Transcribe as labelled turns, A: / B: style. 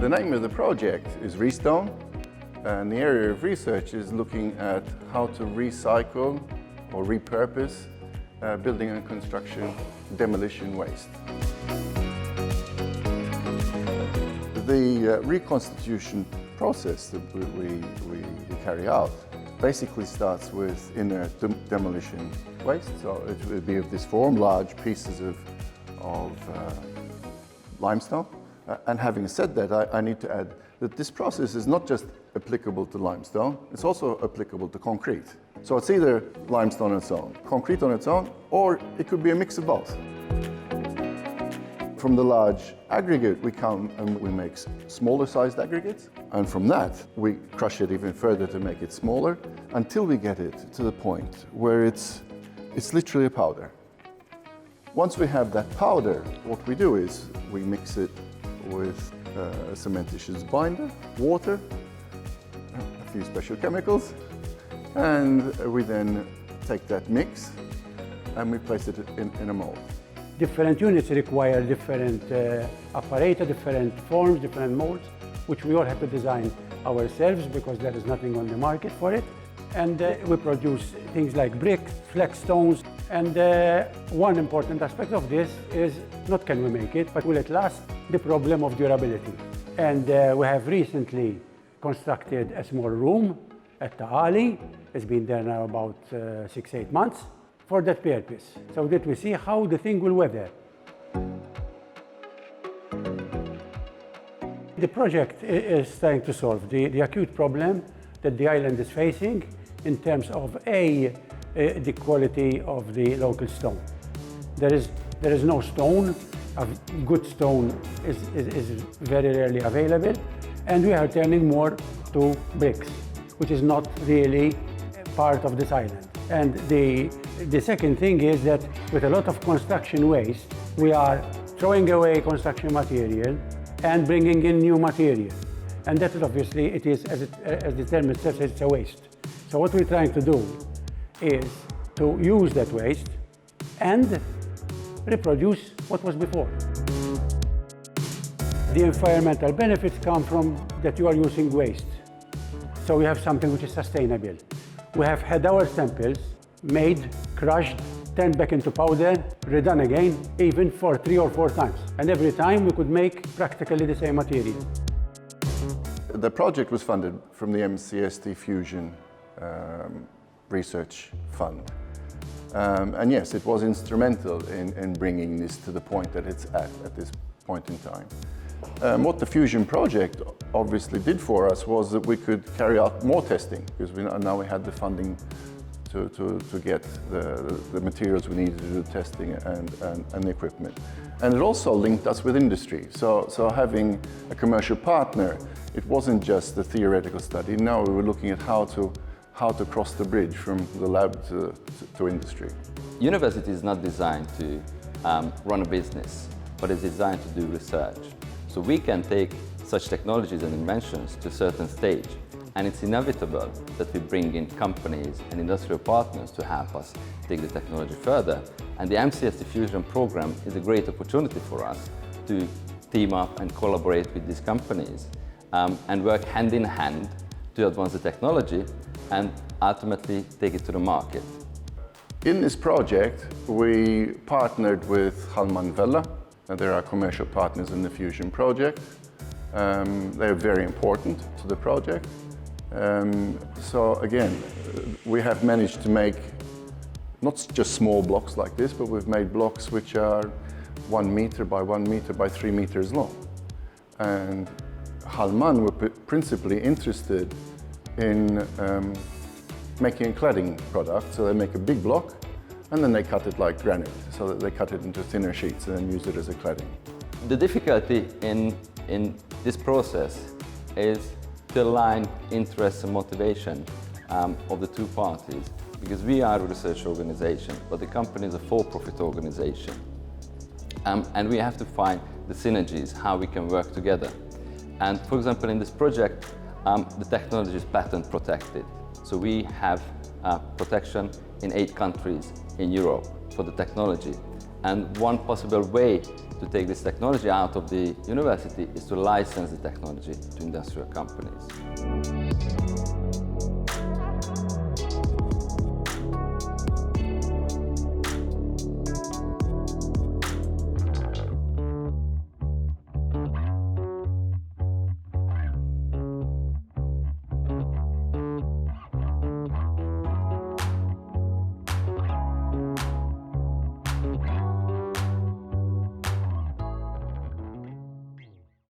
A: The name of the project is RESTONE, and the area of research is looking at how to recycle or repurpose building and construction demolition waste. The reconstitution process that we carry out basically starts with inert demolition waste. So it will be of this form, large pieces of limestone. And having said that, I need to add that this process is not just applicable to limestone, it's also applicable to concrete. So it's either limestone on its own, concrete on its own, or it could be a mix of both. From the large aggregate, we come and we make smaller sized aggregates. And from that, we crush it even further to make it smaller until we get it to the point where it's literally a powder. Once we have that powder, what we do is we mix it with a cementitious binder, water, a few special chemicals, and we then take that mix and we place it in a mold.
B: Different units require different apparatus, different forms, different molds, which we all have to design ourselves because there is nothing on the market for it. And we produce things like bricks, flex stones, and one important aspect of this is not can we make it, but will it last? The problem of durability. And we have recently constructed a small room at the alley. It's been there now about 6-8 months for that purpose, so that we see how the thing will weather. The project is trying to solve the acute problem that the island is facing in terms of the quality of the local stone. There is no stone. A good stone is very rarely available, and we are turning more to bricks, which is not really part of this island. And the second thing is that with a lot of construction waste, we are throwing away construction material and bringing in new material. And that is obviously, it is, as the term itself says, it's a waste. So what we're trying to do is to use that waste and reproduce what was before. The environmental benefits come from that you are using waste. So we have something which is sustainable. We have had our samples made, crushed, turned back into powder, redone again, even for 3 or 4 times. And every time we could make practically the same material.
A: The project was funded from the MCST Fusion Research Fund. And yes, it was instrumental in bringing this to the point that it's at this point in time. What the Fusion project obviously did for us was that we could carry out more testing, because now we had the funding to get the materials we needed to do testing and the equipment. And it also linked us with industry. So having a commercial partner, it wasn't just a theoretical study. Now we were looking at how to cross the bridge from the lab to industry.
C: University is not designed to run a business, but it's designed to do research. So we can take such technologies and inventions to a certain stage, and it's inevitable that we bring in companies and industrial partners to help us take the technology further. And the MCST Fusion program is a great opportunity for us to team up and collaborate with these companies and work hand in hand to advance the technology and ultimately take it to the market.
A: In this project, we partnered with Hallman Vella. They're our commercial partners in the Fusion project. They're very important to the project. So again, we have managed to make not just small blocks like this, but we've made blocks which are 1 meter by 1 meter by 3 meters long. And Hallman were principally interested in making a cladding product. So they make a big block and then they cut it like granite. So that they cut it into thinner sheets and then use it as a cladding.
C: The difficulty in this process is to align interests and motivation of the two parties, because we are a research organization, but the company is a for-profit organization. And we have to find the synergies, how we can work together. And for example, in this project, the technology is patent protected. So we have protection in 8 countries in Europe. for the technology. And one possible way to take this technology out of the university is to license the technology to industrial companies.